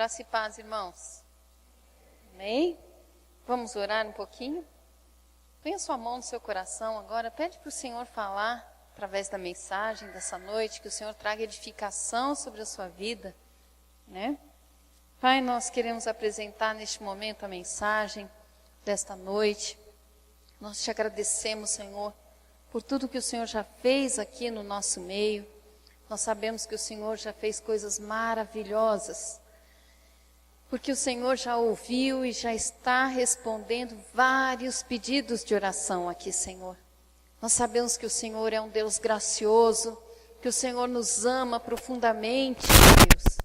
Graça e paz, irmãos. Amém? Vamos orar um pouquinho? Põe a sua mão no seu coração agora, pede para o Senhor falar através da mensagem dessa noite, que o Senhor traga edificação sobre a sua vida, né? Pai, nós queremos apresentar neste momento a mensagem desta noite. Nós te agradecemos, Senhor, por tudo que o Senhor já fez aqui no nosso meio. Nós sabemos que o Senhor já fez coisas maravilhosas, porque o Senhor já ouviu e já está respondendo vários pedidos de oração aqui, Senhor. Nós sabemos que o Senhor é um Deus gracioso, que o Senhor nos ama profundamente, Deus.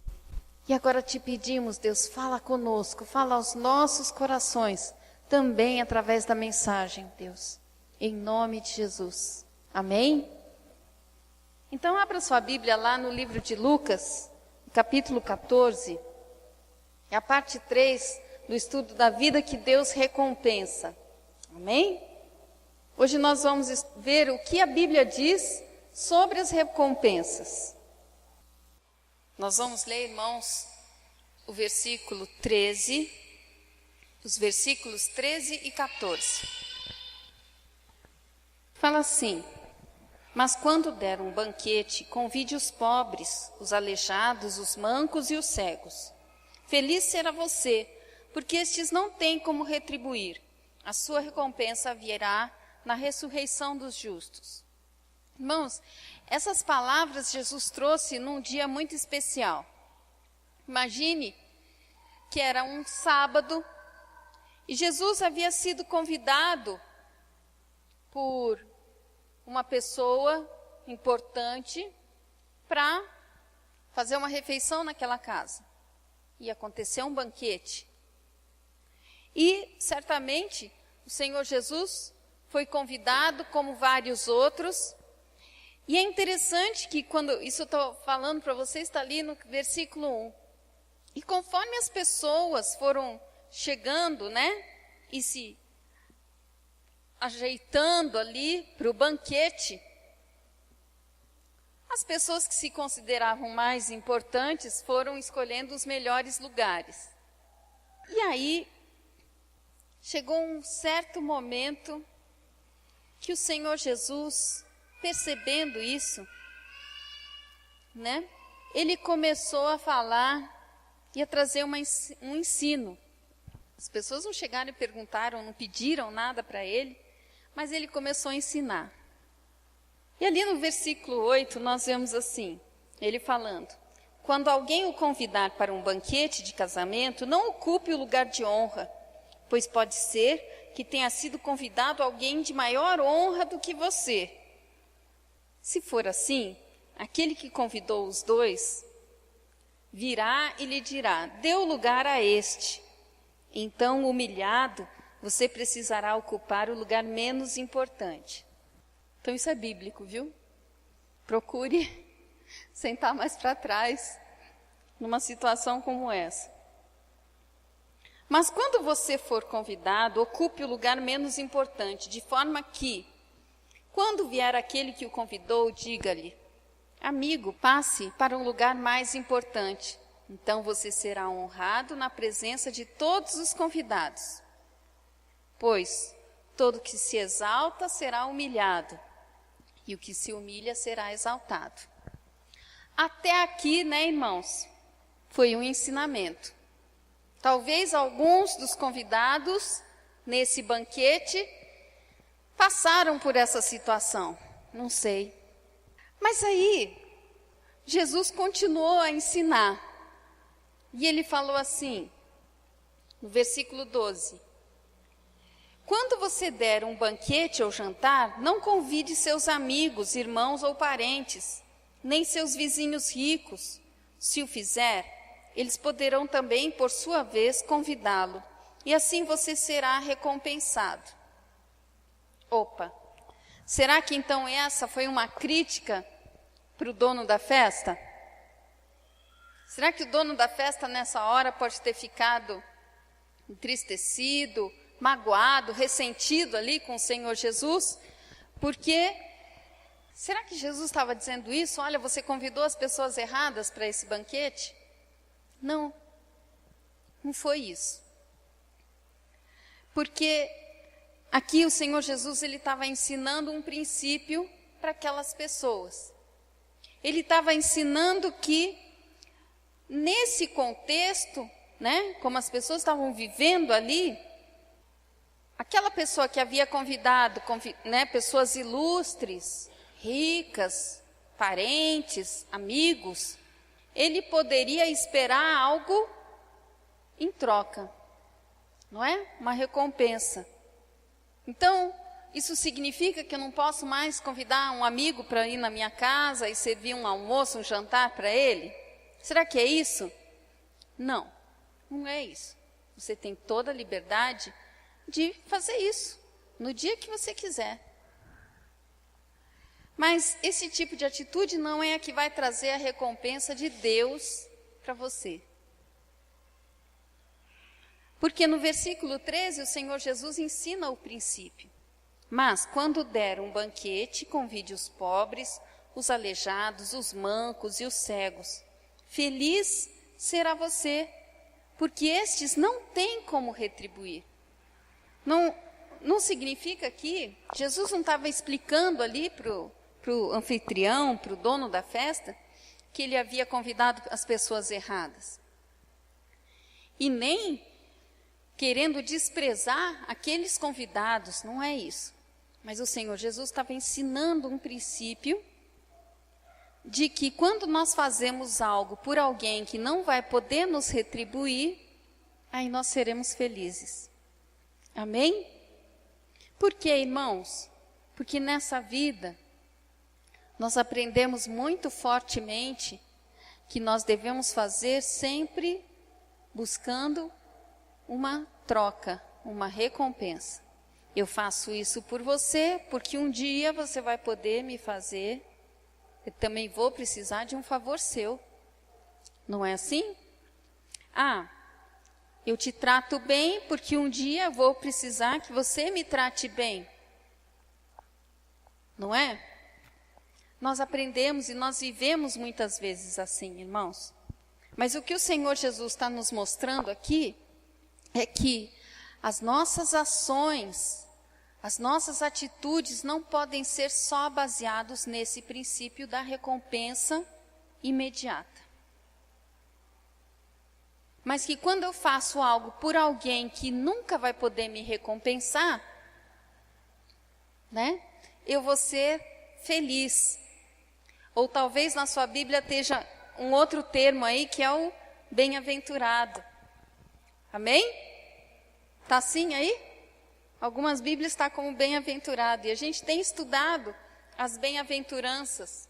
E agora te pedimos, Deus, fala conosco, fala aos nossos corações, também através da mensagem, Deus. Em nome de Jesus. Amém? Então abra sua Bíblia lá no livro de Lucas, capítulo 14. É a parte 3 do estudo da vida que Deus recompensa. Amém? Hoje nós vamos ver o que a Bíblia diz sobre as recompensas. Nós vamos ler, irmãos, o versículo 13, os versículos 13 e 14. Fala assim: mas quando der um banquete, convide os pobres, os aleijados, os mancos e os cegos. Feliz será você, porque estes não têm como retribuir. A sua recompensa virá na ressurreição dos justos. Irmãos, essas palavras Jesus trouxe num dia muito especial. Imagine que era um sábado e Jesus havia sido convidado por uma pessoa importante para fazer uma refeição naquela casa. Ia acontecer um banquete. E, certamente, o Senhor Jesus foi convidado, como vários outros. E é interessante que, quando isso eu estou falando para vocês, está ali no versículo 1. E conforme as pessoas foram chegando, né, e se ajeitando ali para o banquete, as pessoas que se consideravam mais importantes foram escolhendo os melhores lugares. E aí, chegou um certo momento que o Senhor Jesus, percebendo isso, né, ele começou a falar e a trazer um ensino. As pessoas não chegaram e perguntaram, não pediram nada para ele, mas ele começou a ensinar. E ali no versículo 8 nós vemos assim, ele falando: quando alguém o convidar para um banquete de casamento, não ocupe o lugar de honra, pois pode ser que tenha sido convidado alguém de maior honra do que você. Se for assim, aquele que convidou os dois virá e lhe dirá: dê o lugar a este. Então, humilhado, você precisará ocupar o lugar menos importante. Então isso é bíblico, viu? Procure sentar mais para trás numa situação como essa. Mas quando você for convidado, ocupe o lugar menos importante, de forma que, quando vier aquele que o convidou, diga-lhe: amigo, passe para um lugar mais importante. Então você será honrado na presença de todos os convidados. Pois todo que se exalta será humilhado, e o que se humilha será exaltado. Até aqui, né, irmãos, foi um ensinamento. Talvez alguns dos convidados nesse banquete passaram por essa situação, não sei. Mas aí, Jesus continuou a ensinar. E ele falou assim, no versículo 12: quando você der um banquete ou jantar, não convide seus amigos, irmãos ou parentes, nem seus vizinhos ricos. Se o fizer, eles poderão também, por sua vez, convidá-lo, e assim você será recompensado. Opa, será que então essa foi uma crítica para o dono da festa? Será que o dono da festa nessa hora pode ter ficado entristecido, magoado, ressentido ali com o Senhor Jesus? Porque, será que Jesus estava dizendo isso? Olha, você convidou as pessoas erradas para esse banquete? Não. Não foi isso. Porque aqui o Senhor Jesus, ele estava ensinando um princípio para aquelas pessoas. Ele estava ensinando que, nesse contexto, né, como as pessoas estavam vivendo ali, aquela pessoa que havia convidado, né, pessoas ilustres, ricas, parentes, amigos, ele poderia esperar algo em troca, não é? Uma recompensa. Então, isso significa que eu não posso mais convidar um amigo para ir na minha casa e servir um almoço, um jantar para ele? Será que é isso? Não, não é isso. Você tem toda a liberdade de fazer isso, no dia que você quiser. Mas esse tipo de atitude não é a que vai trazer a recompensa de Deus para você. Porque no versículo 13, o Senhor Jesus ensina o princípio. Mas, quando der um banquete, convide os pobres, os aleijados, os mancos e os cegos. Feliz será você, porque estes não têm como retribuir. Não significa que Jesus não estava explicando ali para o anfitrião, para o dono da festa, que ele havia convidado as pessoas erradas. E nem querendo desprezar aqueles convidados, não é isso. Mas o Senhor Jesus estava ensinando um princípio de que quando nós fazemos algo por alguém que não vai poder nos retribuir, aí nós seremos felizes. Amém? Por quê, irmãos? Porque nessa vida nós aprendemos muito fortemente que nós devemos fazer sempre buscando uma troca, uma recompensa. Eu faço isso por você, porque um dia você vai poder me fazer, eu também vou precisar de um favor seu. Não é assim? Ah, eu te trato bem, porque um dia eu vou precisar que você me trate bem. Não é? Nós aprendemos e nós vivemos muitas vezes assim, irmãos. Mas o que o Senhor Jesus está nos mostrando aqui é que as nossas ações, as nossas atitudes não podem ser só baseados nesse princípio da recompensa imediata. Mas que quando eu faço algo por alguém que nunca vai poder me recompensar, né, eu vou ser feliz. Ou talvez na sua Bíblia esteja um outro termo aí, que é o bem-aventurado. Amém? Está assim aí? Algumas Bíblias estão como bem-aventurado. E a gente tem estudado as bem-aventuranças.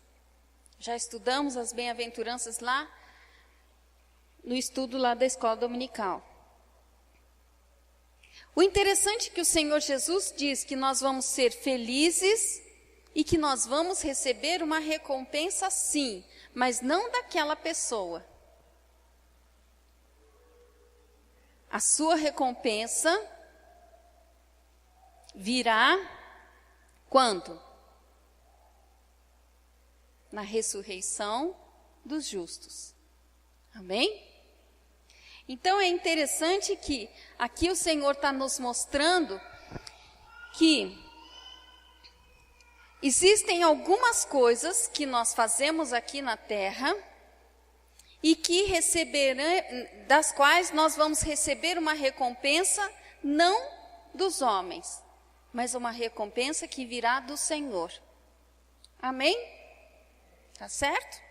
Já estudamos as bem-aventuranças lá no estudo lá da escola dominical. O interessante é que o Senhor Jesus diz que nós vamos ser felizes e que nós vamos receber uma recompensa sim, mas não daquela pessoa. A sua recompensa virá quando? Na ressurreição dos justos. Amém? Então é interessante que aqui o Senhor está nos mostrando que existem algumas coisas que nós fazemos aqui na terra e que das quais nós vamos receber uma recompensa não dos homens, mas uma recompensa que virá do Senhor. Amém? Tá certo?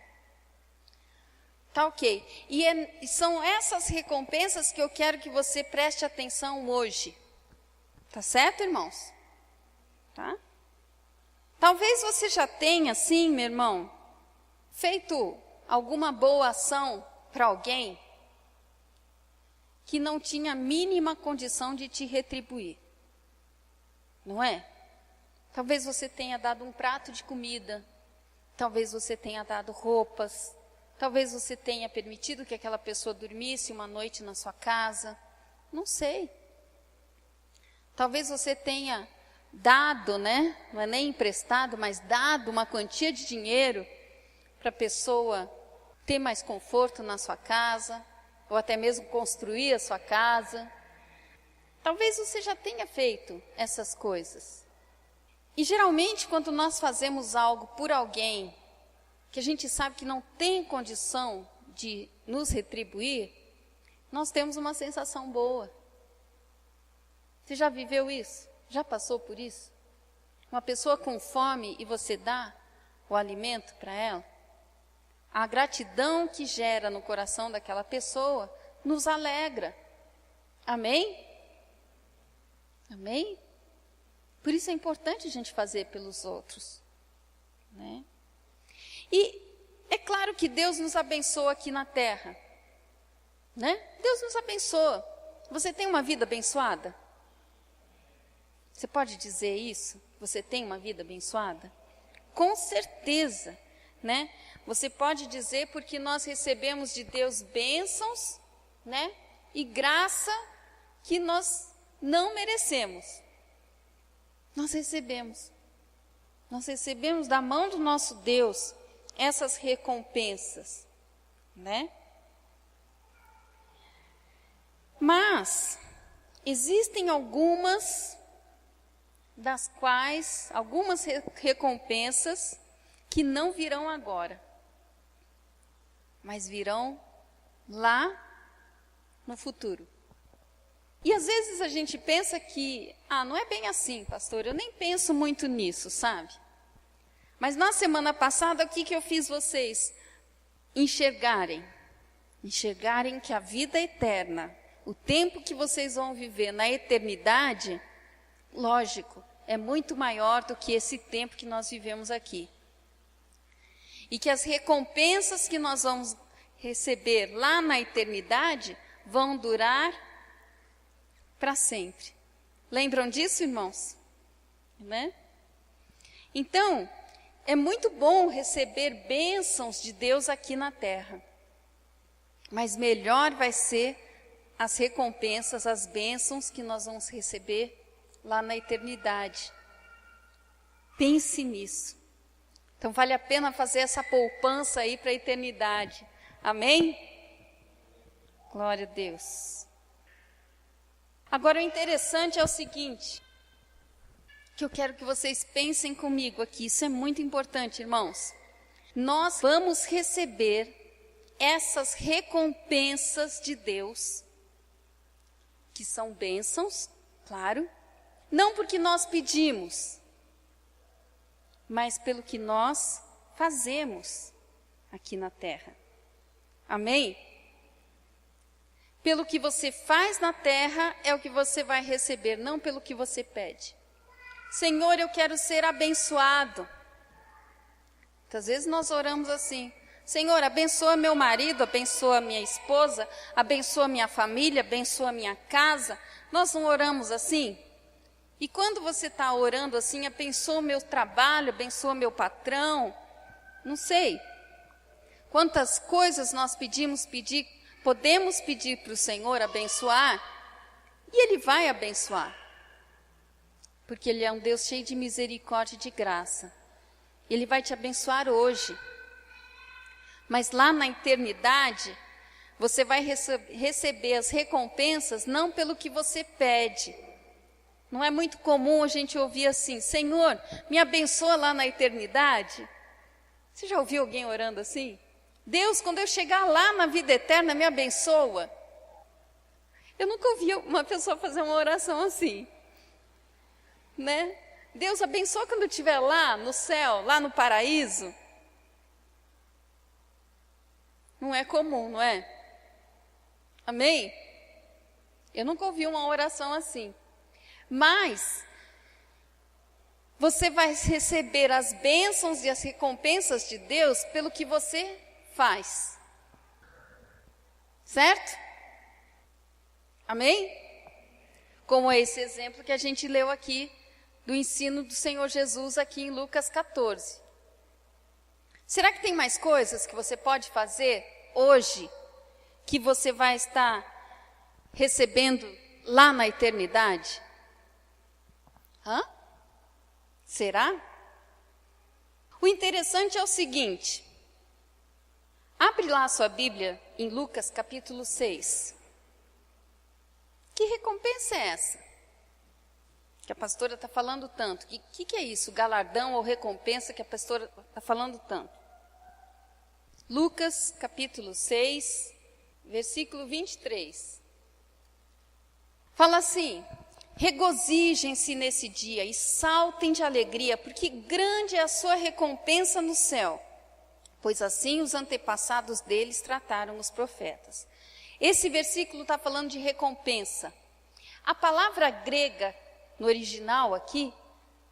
Tá ok. E são essas recompensas que eu quero que você preste atenção hoje. Tá certo, irmãos? Tá? Talvez você já tenha, sim, meu irmão, feito alguma boa ação para alguém que não tinha a mínima condição de te retribuir. Não é? Talvez você tenha dado um prato de comida, talvez você tenha dado roupas, talvez você tenha permitido que aquela pessoa dormisse uma noite na sua casa, não sei. Talvez você tenha dado, né? Não é nem emprestado, mas dado uma quantia de dinheiro para a pessoa ter mais conforto na sua casa. ou até mesmo construir a sua casa. Talvez você já tenha feito essas coisas. E geralmente quando nós fazemos algo por alguém, que a gente sabe que não tem condição de nos retribuir, nós temos uma sensação boa. Você já viveu isso? Já passou por isso? Uma pessoa com fome e você dá o alimento para ela? A gratidão que gera no coração daquela pessoa nos alegra. Amém? Amém? Por isso é importante a gente fazer pelos outros, né? E é claro que Deus nos abençoa aqui na terra, né? Deus nos abençoa. Você tem uma vida abençoada? Você pode dizer isso? Você tem uma vida abençoada? Com certeza, né? Você pode dizer porque nós recebemos de Deus bênçãos, né? E graça que nós não merecemos. Nós recebemos. Nós recebemos da mão do nosso Deus essas recompensas, né? Mas existem algumas recompensas que não virão agora, mas virão lá no futuro. E às vezes a gente pensa que, não é bem assim, pastor, eu nem penso muito nisso, sabe? Mas na semana passada, o que eu fiz vocês enxergarem? Enxergarem que a vida eterna, o tempo que vocês vão viver na eternidade, lógico, é muito maior do que esse tempo que nós vivemos aqui. E que as recompensas que nós vamos receber lá na eternidade vão durar para sempre. Lembram disso, irmãos? Né? Então, é muito bom receber bênçãos de Deus aqui na terra. Mas melhor vai ser as recompensas, as bênçãos que nós vamos receber lá na eternidade. Pense nisso. Então vale a pena fazer essa poupança aí para a eternidade. Amém? Glória a Deus. Agora o interessante é o seguinte, que eu quero que vocês pensem comigo aqui, isso é muito importante, irmãos. Nós vamos receber essas recompensas de Deus, que são bênçãos, claro, não porque nós pedimos, mas pelo que nós fazemos aqui na terra. Amém? Pelo que você faz na terra é o que você vai receber, não pelo que você pede. Senhor, eu quero ser abençoado. Muitas vezes nós oramos assim, Senhor, abençoa meu marido, abençoa minha esposa, abençoa minha família, abençoa minha casa. Nós não oramos assim? E quando você está orando assim, abençoa o meu trabalho, abençoa meu patrão, não sei. Quantas coisas nós podemos pedir para o Senhor abençoar, e Ele vai abençoar. Porque Ele é um Deus cheio de misericórdia e de graça. Ele vai te abençoar hoje. Mas lá na eternidade, você vai receber as recompensas não pelo que você pede. Não é muito comum a gente ouvir assim, Senhor, me abençoa lá na eternidade. Você já ouviu alguém orando assim? Deus, quando eu chegar lá na vida eterna, me abençoa. Eu nunca ouvi uma pessoa fazer uma oração assim, né? Deus abençoa quando eu estiver lá no céu, lá no paraíso. Não é comum, não é? Amém? Eu nunca ouvi uma oração assim. Mas você vai receber as bênçãos e as recompensas de Deus pelo que você faz. Certo? Amém? Como é esse exemplo que a gente leu aqui do ensino do Senhor Jesus aqui em Lucas 14. Será que tem mais coisas que você pode fazer hoje que você vai estar recebendo lá na eternidade? Será? O interessante é o seguinte, abre lá a sua Bíblia em Lucas capítulo 6. Que recompensa é essa? Que a pastora está falando tanto. Que é isso? Galardão ou recompensa que a pastora está falando tanto? Lucas capítulo 6, versículo 23. Fala assim: regozijem-se nesse dia e saltem de alegria, porque grande é a sua recompensa no céu, pois assim os antepassados deles trataram os profetas. Esse versículo está falando de recompensa. A palavra grega no original aqui,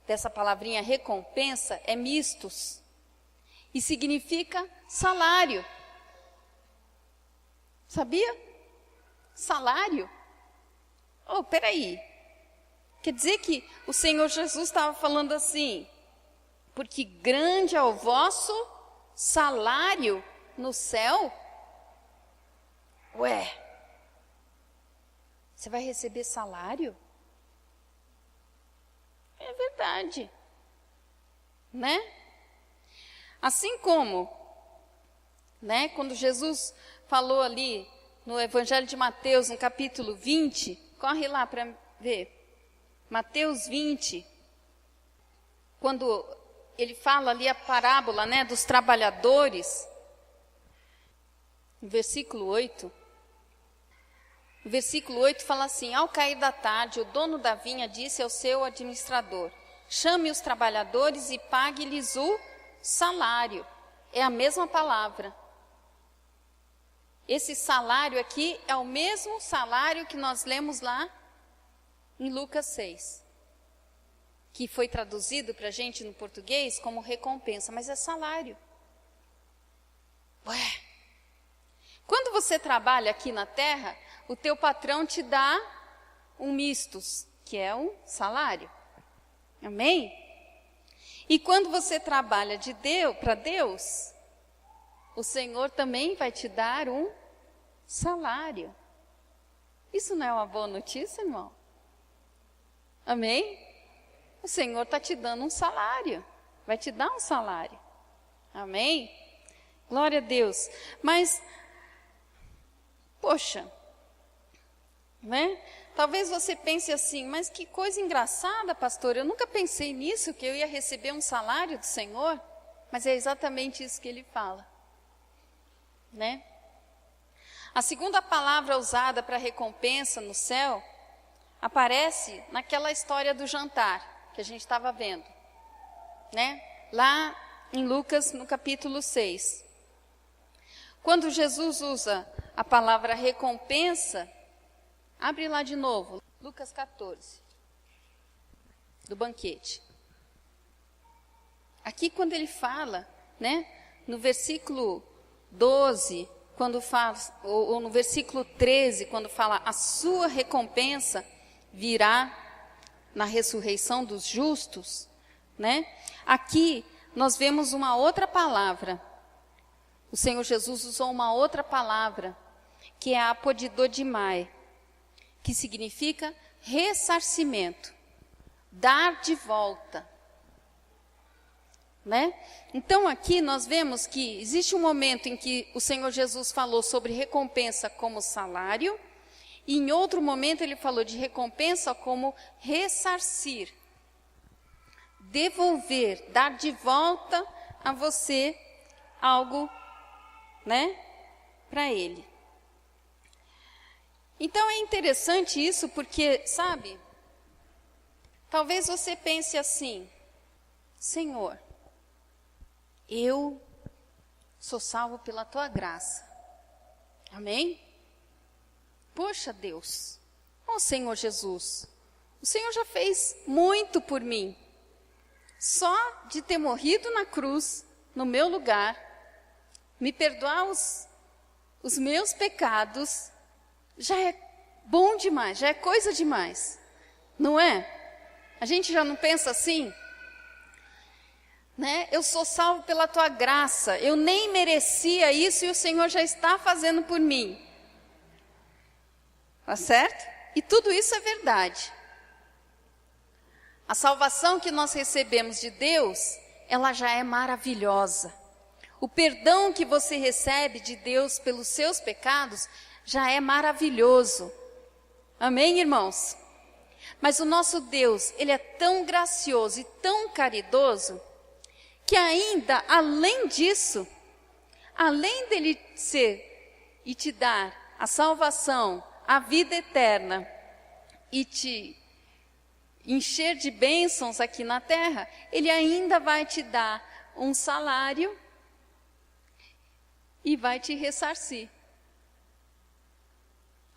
dessa palavrinha recompensa, é mistos, e significa salário. Sabia? Salário? Oh, peraí. Quer dizer que o Senhor Jesus estava falando assim, porque grande é o vosso salário no céu? Ué, você vai receber salário? É verdade, né? Assim como, né, quando Jesus falou ali no Evangelho de Mateus, no capítulo 20, corre lá para ver, Mateus 20, quando ele fala ali a parábola, né, dos trabalhadores, no versículo 8, o versículo 8 fala assim: ao cair da tarde, o dono da vinha disse ao seu administrador: chame os trabalhadores e pague-lhes o salário. É a mesma palavra. Esse salário aqui é o mesmo salário que nós lemos lá em Lucas 6, que foi traduzido para a gente no português como recompensa, mas é salário. Ué, quando você trabalha aqui na terra, o teu patrão te dá um mistos, que é um salário. Amém? E quando você trabalha para Deus, o Senhor também vai te dar um salário. Isso não é uma boa notícia, irmão? Amém? O Senhor está te dando um salário. Vai te dar um salário. Amém? Glória a Deus. Mas, poxa, né? Talvez você pense assim, mas que coisa engraçada, pastor, eu nunca pensei nisso, que eu ia receber um salário do Senhor, mas é exatamente isso que ele fala, né? A segunda palavra usada para recompensa no céu aparece naquela história do jantar que a gente estava vendo, né? Lá em Lucas, no capítulo 6. Quando Jesus usa a palavra recompensa, abre lá de novo, Lucas 14, do banquete. Aqui quando ele fala, né, no versículo 12, quando fala, ou no versículo 13, quando fala, a sua recompensa virá na ressurreição dos justos, né? Aqui nós vemos uma outra palavra. O Senhor Jesus usou uma outra palavra, que é apodidodimai, que significa ressarcimento, dar de volta, né? Então aqui nós vemos que existe um momento em que o Senhor Jesus falou sobre recompensa como salário, e em outro momento ele falou de recompensa como ressarcir, devolver, dar de volta a você algo, né, para ele. Então é interessante isso porque, sabe, talvez você pense assim: Senhor, eu sou salvo pela tua graça. Amém? Poxa Deus, ó Senhor Jesus, o Senhor já fez muito por mim. Só de ter morrido na cruz, no meu lugar, me perdoar os meus pecados, já é bom demais, já é coisa demais, não é? A gente já não pensa assim? Né? Eu sou salvo pela tua graça, eu nem merecia isso e o Senhor já está fazendo por mim. Tá certo? E tudo isso é verdade. A salvação que nós recebemos de Deus, ela já é maravilhosa. O perdão que você recebe de Deus pelos seus pecados já é maravilhoso. Amém, irmãos? Mas o nosso Deus, Ele é tão gracioso e tão caridoso, que ainda, além disso, além dele ser e te dar a salvação, a vida eterna, e te encher de bênçãos aqui na terra, Ele ainda vai te dar um salário e vai te ressarcir.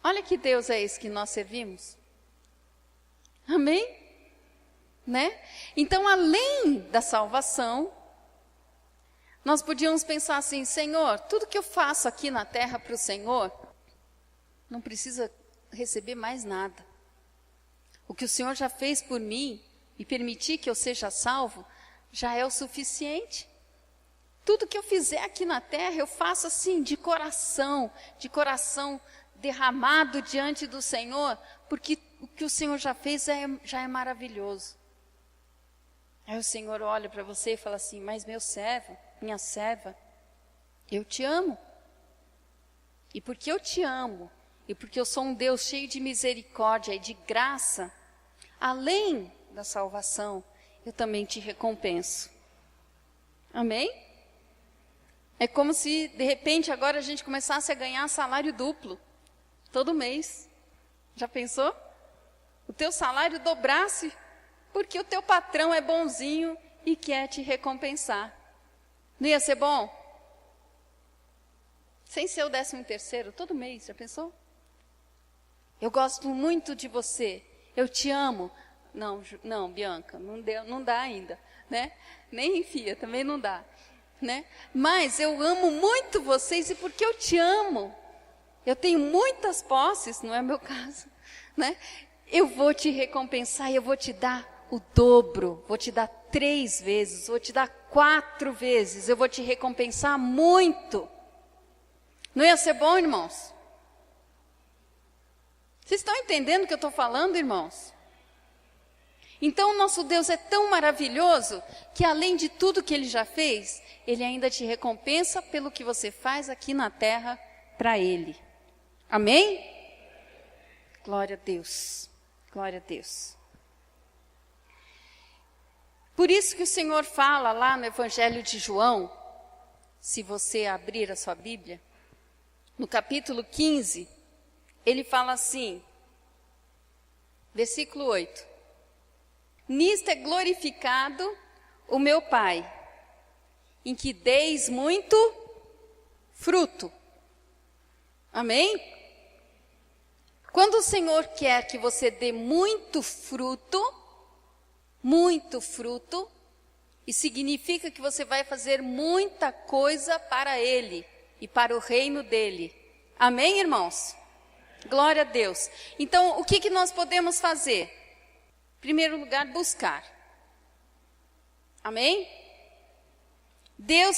Olha que Deus é esse que nós servimos. Amém? Né? Então, além da salvação, nós podíamos pensar assim: Senhor, tudo que eu faço aqui na terra para o Senhor, não precisa receber mais nada. O que o Senhor já fez por mim e permitir que eu seja salvo, já é o suficiente. Tudo que eu fizer aqui na terra, eu faço assim, de coração derramado diante do Senhor, porque o que o Senhor já fez já é maravilhoso. Aí o Senhor olha para você e fala assim: mas meu servo, minha serva, eu te amo. E porque eu te amo, e porque eu sou um Deus cheio de misericórdia e de graça, além da salvação, eu também te recompenso. Amém? É como se, de repente, agora a gente começasse a ganhar salário duplo, todo mês. Já pensou? O teu salário dobrasse, porque o teu patrão é bonzinho e quer te recompensar. Não ia ser bom? Sem ser o 13º, todo mês, já pensou? Eu gosto muito de você, eu te amo. Não, Bianca, não dá ainda, né? Nem enfia, também não dá, né? Mas eu amo muito vocês, e porque eu te amo, eu tenho muitas posses, não é meu caso, né? Eu vou te recompensar e eu vou te dar o dobro, vou te dar 3 vezes, vou te dar 4 vezes, eu vou te recompensar muito. Não ia ser bom, irmãos? Vocês estão entendendo o que eu estou falando, irmãos? Então, o nosso Deus é tão maravilhoso, que além de tudo que Ele já fez, Ele ainda te recompensa pelo que você faz aqui na terra para Ele. Amém? Glória a Deus, glória a Deus. Por isso que o Senhor fala lá no Evangelho de João, se você abrir a sua Bíblia, no capítulo 15, Ele fala assim, versículo 8: nisto é glorificado o meu Pai, em que deis muito fruto. Amém? Quando o Senhor quer que você dê muito fruto, isso significa que você vai fazer muita coisa para Ele e para o reino dEle. Amém, irmãos? Glória a Deus. Então, o que nós podemos fazer? Em primeiro lugar, buscar. Amém? Deus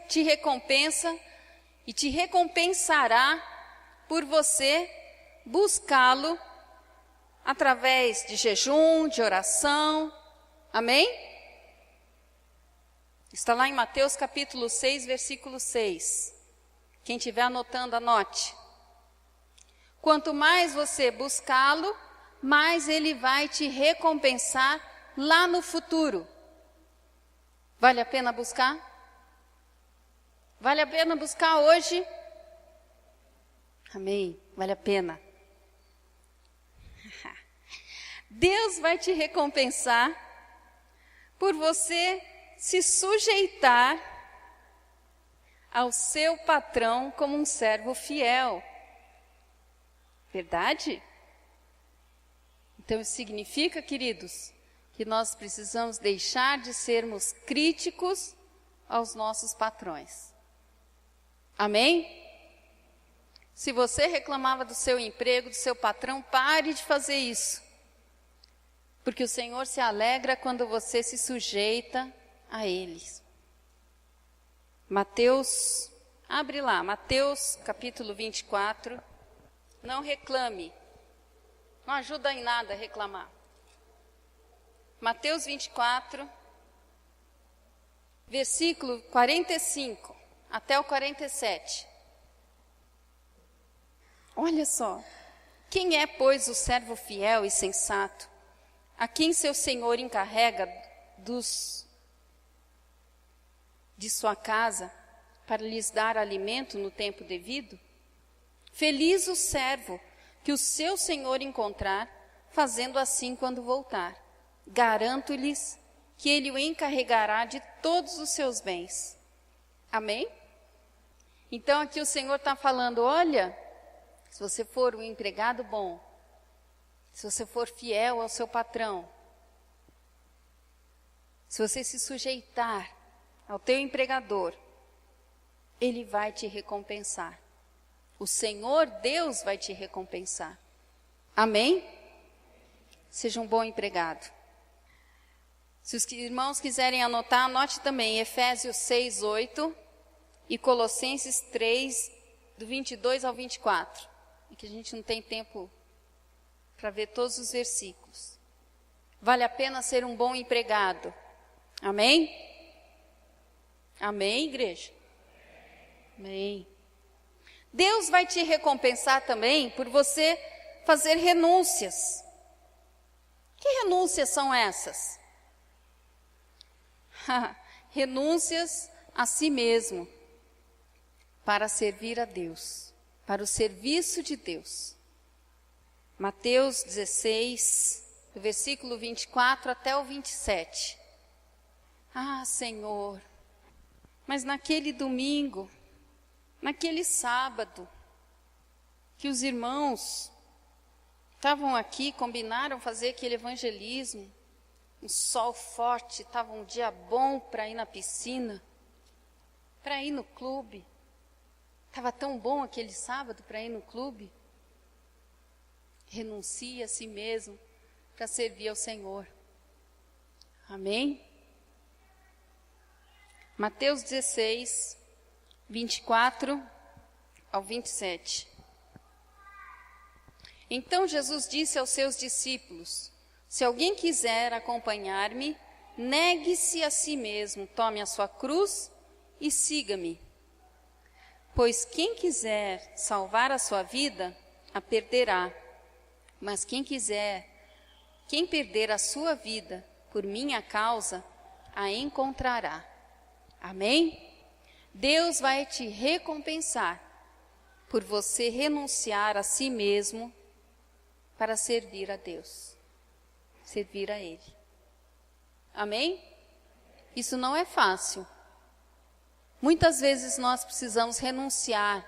te recompensa e te recompensará por você buscá-lo através de jejum, de oração. Amém? Está lá em Mateus capítulo 6, versículo 6. Quem estiver anotando, anote. Quanto mais você buscá-lo, mais Ele vai te recompensar lá no futuro. Vale a pena buscar? Vale a pena buscar hoje? Amém, vale a pena. Deus vai te recompensar por você se sujeitar ao seu patrão como um servo fiel. Verdade? Então isso significa, queridos, que nós precisamos deixar de sermos críticos aos nossos patrões. Amém? Se você reclamava do seu emprego, do seu patrão, pare de fazer isso. Porque o Senhor se alegra quando você se sujeita a eles. Mateus, abre lá, Mateus capítulo 24. Não reclame. Não ajuda em nada a reclamar. Mateus 24, versículo 45 até o 47. Olha só. Quem é, pois, o servo fiel e sensato, a quem seu senhor encarrega de sua casa para lhes dar alimento no tempo devido? Feliz o servo que o seu senhor encontrar, fazendo assim quando voltar. Garanto-lhes que ele o encarregará de todos os seus bens. Amém? Então aqui o Senhor está falando, olha, se você for um empregado bom, se você for fiel ao seu patrão, se você se sujeitar ao teu empregador, ele vai te recompensar. O Senhor Deus vai te recompensar. Amém? Seja um bom empregado. Se os irmãos quiserem anotar, anote também Efésios 6, 8 e Colossenses 3, do 22 ao 24. É que a gente não tem tempo para ver todos os versículos. Vale a pena ser um bom empregado. Amém? Amém, igreja? Amém. Deus vai te recompensar também por você fazer renúncias. Que renúncias são essas? Renúncias a si mesmo, para servir a Deus, para o serviço de Deus. Mateus 16, do versículo 24 até o 27. Ah, Senhor, mas naquele domingo, naquele sábado, que os irmãos estavam aqui, combinaram fazer aquele evangelismo, um sol forte, estava um dia bom para ir na piscina, para ir no clube. Estava tão bom aquele sábado para ir no clube. Renuncie a si mesmo para servir ao Senhor. Amém? Mateus 16, 24 ao 27. Então Jesus disse aos seus discípulos: se alguém quiser acompanhar-me, negue-se a si mesmo, tome a sua cruz e siga-me. Pois quem quiser salvar a sua vida, a perderá. Mas quem perder a sua vida por minha causa, a encontrará. Amém? Deus vai te recompensar por você renunciar a si mesmo para servir a Deus, servir a Ele. Amém? Isso não é fácil. Muitas vezes nós precisamos renunciar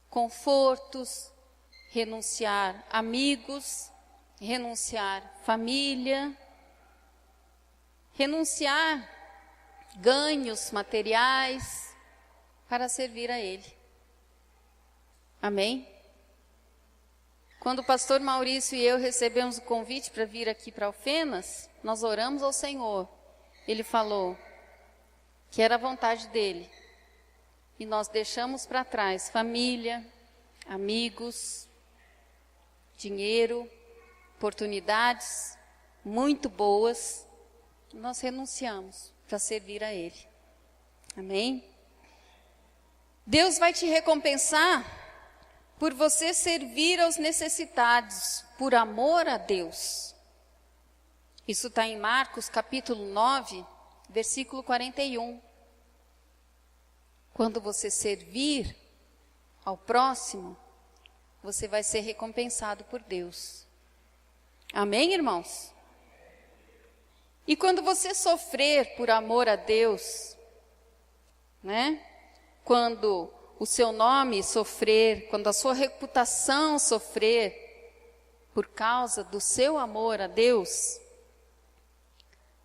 confortos, renunciar amigos, renunciar família, renunciar ganhos materiais para servir a Ele. Amém? Quando o pastor Maurício e eu recebemos o convite para vir aqui para Alfenas, nós oramos ao Senhor. Ele falou que era a vontade dele. E nós deixamos para trás família, amigos, dinheiro, oportunidades muito boas. Nós renunciamos para servir a Ele. Amém? Deus vai te recompensar por você servir aos necessitados, por amor a Deus. Isso está em Marcos capítulo 9, versículo 41. Quando você servir ao próximo, você vai ser recompensado por Deus. Amém, irmãos? E quando você sofrer por amor a Deus, né? Quando o seu nome sofrer, quando a sua reputação sofrer por causa do seu amor a Deus,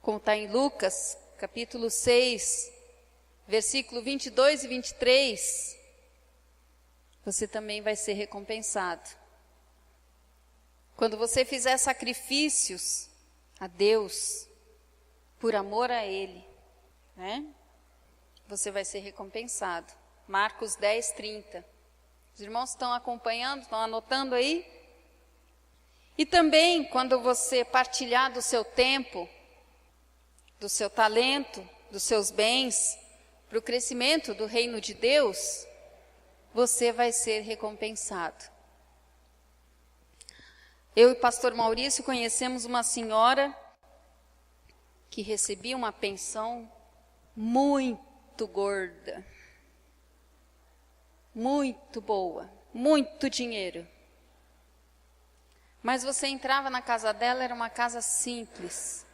como está em Lucas, capítulo 6, versículo 22 e 23, você também vai ser recompensado. Quando você fizer sacrifícios a Deus, por amor a Ele, né? Você vai ser recompensado. Marcos 10, 30. Os irmãos estão acompanhando, estão anotando aí? E também, quando você partilhar do seu tempo, do seu talento, dos seus bens para o crescimento do reino de Deus, você vai ser recompensado. Eu e o pastor Maurício conhecemos uma senhora que recebia uma pensão muito gorda, muito boa, muito dinheiro. Mas você entrava na casa dela, era uma casa simples.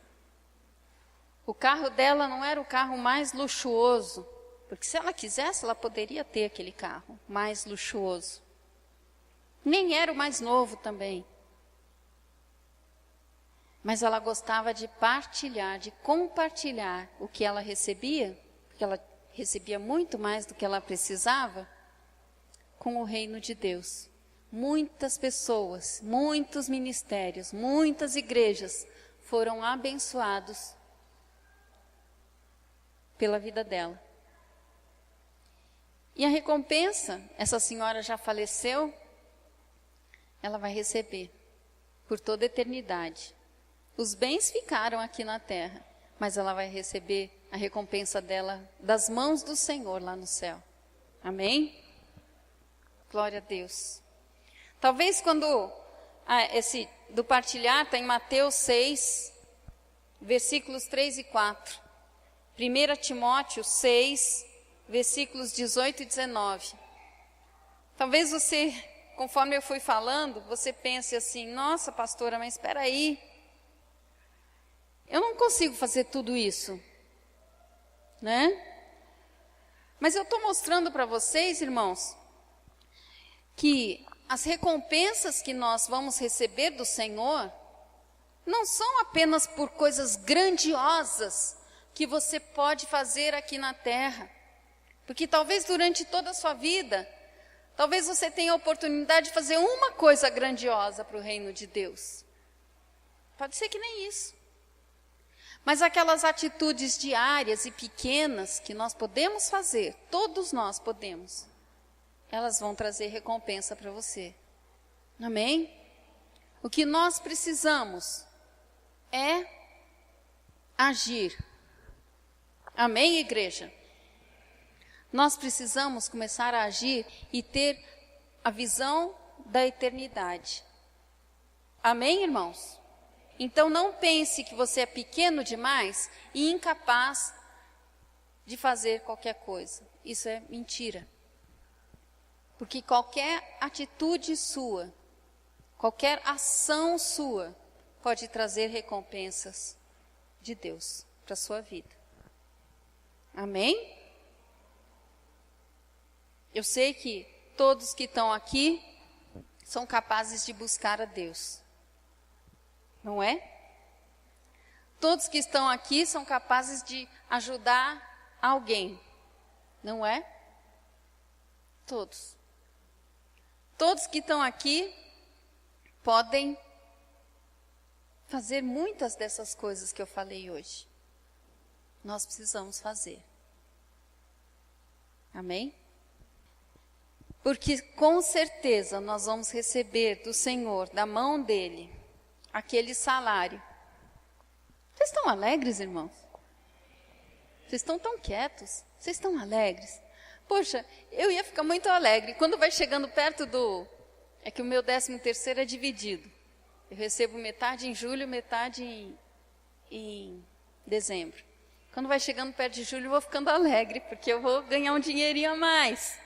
O carro dela não era o carro mais luxuoso, porque se ela quisesse, ela poderia ter aquele carro mais luxuoso. Nem era o mais novo também. Mas ela gostava de partilhar, de compartilhar o que ela recebia, porque ela recebia muito mais do que ela precisava, com o reino de Deus. Muitas pessoas, muitos ministérios, muitas igrejas foram abençoados pela vida dela. E a recompensa, essa senhora já faleceu, ela vai receber por toda a eternidade. Os bens ficaram aqui na terra, mas ela vai receber a recompensa dela das mãos do Senhor lá no céu. Amém? Glória a Deus. Talvez quando esse do partilhar está em Mateus 6, versículos 3 e 4. 1 Timóteo 6, versículos 18 e 19. Talvez você, conforme eu fui falando, você pense assim, nossa pastora, mas espera aí, eu não consigo fazer tudo isso, né? Mas eu estou mostrando para vocês, irmãos, que as recompensas que nós vamos receber do Senhor não são apenas por coisas grandiosas que você pode fazer aqui na terra. Porque talvez durante toda a sua vida, talvez você tenha a oportunidade de fazer uma coisa grandiosa para o reino de Deus. Pode ser que nem isso. Mas aquelas atitudes diárias e pequenas que nós podemos fazer, todos nós podemos, elas vão trazer recompensa para você. Amém? O que nós precisamos é agir. Amém, igreja? Nós precisamos começar a agir e ter a visão da eternidade. Amém, irmãos? Então não pense que você é pequeno demais e incapaz de fazer qualquer coisa. Isso é mentira. Porque qualquer atitude sua, qualquer ação sua, pode trazer recompensas de Deus para a sua vida. Amém? Eu sei que todos que estão aqui são capazes de buscar a Deus. Não é? Todos que estão aqui são capazes de ajudar alguém. Não é? Todos. Todos que estão aqui podem fazer muitas dessas coisas que eu falei hoje. Nós precisamos fazer. Amém? Porque com certeza nós vamos receber do Senhor, da mão dele, aquele salário. Vocês estão alegres, irmãos? Vocês estão tão quietos? Vocês estão alegres? Poxa, eu ia ficar muito alegre. Quando vai chegando perto do... É que o meu 13º é dividido. Eu recebo metade em julho, metade em dezembro. Quando vai chegando perto de julho, eu vou ficando alegre, porque eu vou ganhar um dinheirinho a mais.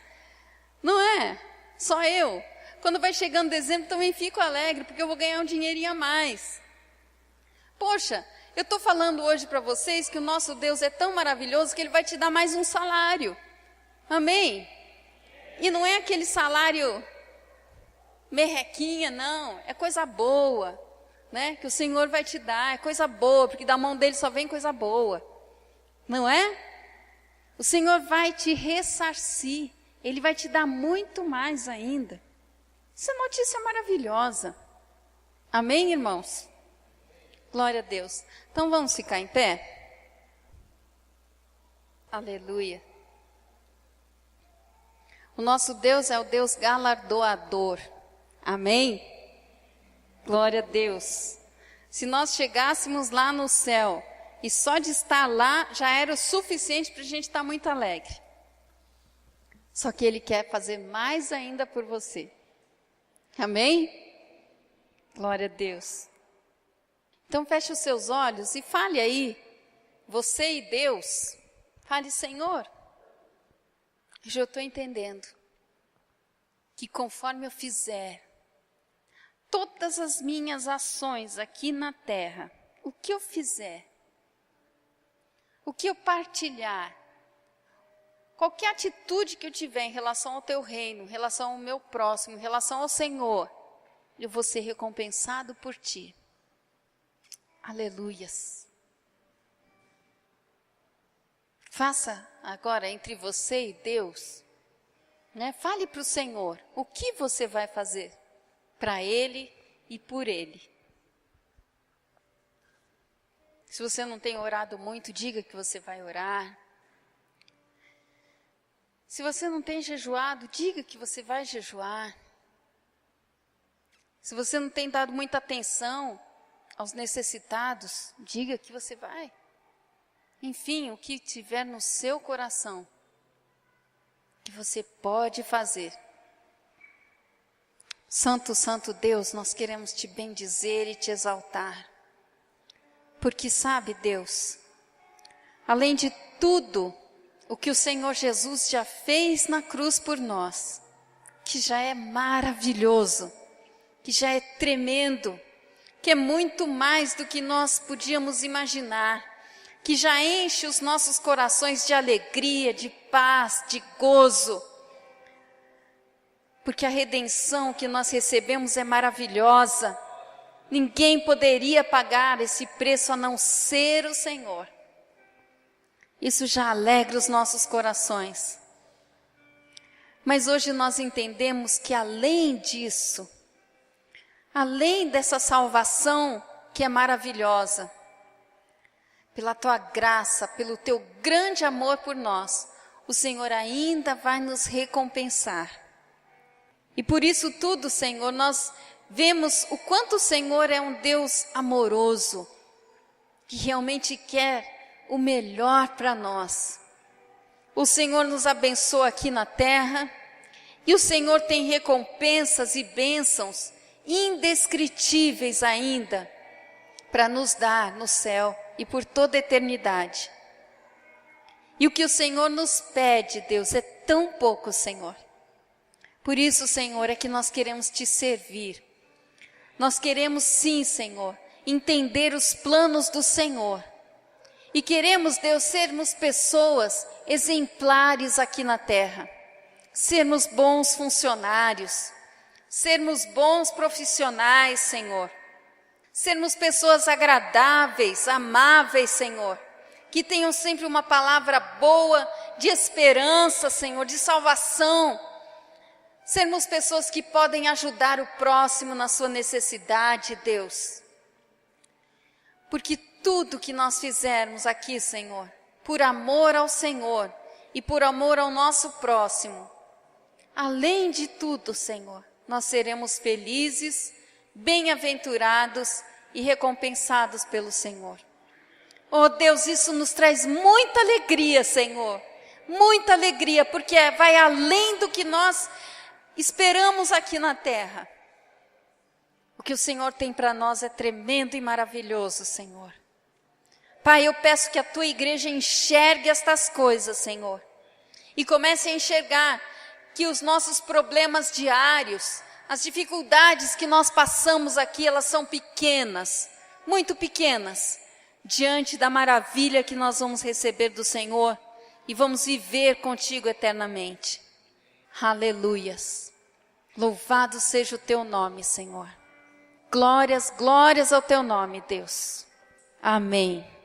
Não é? Só eu. Quando vai chegando dezembro, também fico alegre, porque eu vou ganhar um dinheirinho a mais. Poxa, eu estou falando hoje para vocês que o nosso Deus é tão maravilhoso que Ele vai te dar mais um salário. Amém? E não é aquele salário merrequinha, não. É coisa boa, né? Que o Senhor vai te dar. É coisa boa, porque da mão dele só vem coisa boa. Não é? O Senhor vai te ressarcir. Ele vai te dar muito mais ainda. Isso é notícia maravilhosa. Amém, irmãos? Glória a Deus. Então vamos ficar em pé? Aleluia. O nosso Deus é o Deus galardoador. Amém? Glória a Deus. Se nós chegássemos lá no céu E só de estar lá já era o suficiente para a gente estar muito alegre. Só que Ele quer fazer mais ainda por você. Amém? Glória a Deus. Então feche os seus olhos e fale aí, você e Deus. Fale, Senhor, eu estou entendendo que conforme eu fizer todas as minhas ações aqui na terra, o que eu fizer, o que eu partilhar, qualquer atitude que eu tiver em relação ao teu reino, em relação ao meu próximo, em relação ao Senhor, eu vou ser recompensado por ti. Aleluias. Faça agora entre você e Deus, né? Fale para o Senhor o que você vai fazer para Ele e por Ele. Se você não tem orado muito, diga que você vai orar. Se você não tem jejuado, diga que você vai jejuar. Se você não tem dado muita atenção aos necessitados, diga que você vai. Enfim, o que tiver no seu coração, que você pode fazer. Santo, Santo Deus, nós queremos te bendizer e te exaltar. Porque sabe, Deus, além de tudo o que o Senhor Jesus já fez na cruz por nós, que já é maravilhoso, que já é tremendo, que é muito mais do que nós podíamos imaginar, que já enche os nossos corações de alegria, de paz, de gozo, porque a redenção que nós recebemos é maravilhosa. Ninguém poderia pagar esse preço a não ser o Senhor. Isso já alegra os nossos corações. Mas hoje nós entendemos que além disso, além dessa salvação que é maravilhosa, pela tua graça, pelo teu grande amor por nós, o Senhor ainda vai nos recompensar. E por isso tudo, Senhor, nós vemos o quanto o Senhor é um Deus amoroso, que realmente quer o melhor para nós. O Senhor nos abençoa aqui na terra, e o Senhor tem recompensas e bênçãos indescritíveis ainda, para nos dar no céu e por toda a eternidade. E o que o Senhor nos pede, Deus, é tão pouco, Senhor. Por isso, Senhor, é que nós queremos te servir. Nós queremos sim, Senhor, entender os planos do Senhor. E queremos, Deus, sermos pessoas exemplares aqui na terra. Sermos bons funcionários. Sermos bons profissionais, Senhor. Sermos pessoas agradáveis, amáveis, Senhor. Que tenham sempre uma palavra boa de esperança, Senhor, de salvação. Sermos pessoas que podem ajudar o próximo na sua necessidade, Deus. Porque tudo que nós fizermos aqui, Senhor, por amor ao Senhor e por amor ao nosso próximo, além de tudo, Senhor, nós seremos felizes, bem-aventurados e recompensados pelo Senhor. Oh Deus, isso nos traz muita alegria, Senhor. Muita alegria, porque vai além do que nós esperamos aqui na terra. O que o Senhor tem para nós é tremendo e maravilhoso, Senhor. Pai, eu peço que a tua igreja enxergue estas coisas, Senhor. E comece a enxergar que os nossos problemas diários, as dificuldades que nós passamos aqui, elas são pequenas, muito pequenas, diante da maravilha que nós vamos receber do Senhor e vamos viver contigo eternamente. Aleluias. Louvado seja o teu nome, Senhor. Glórias, glórias ao teu nome, Deus. Amém.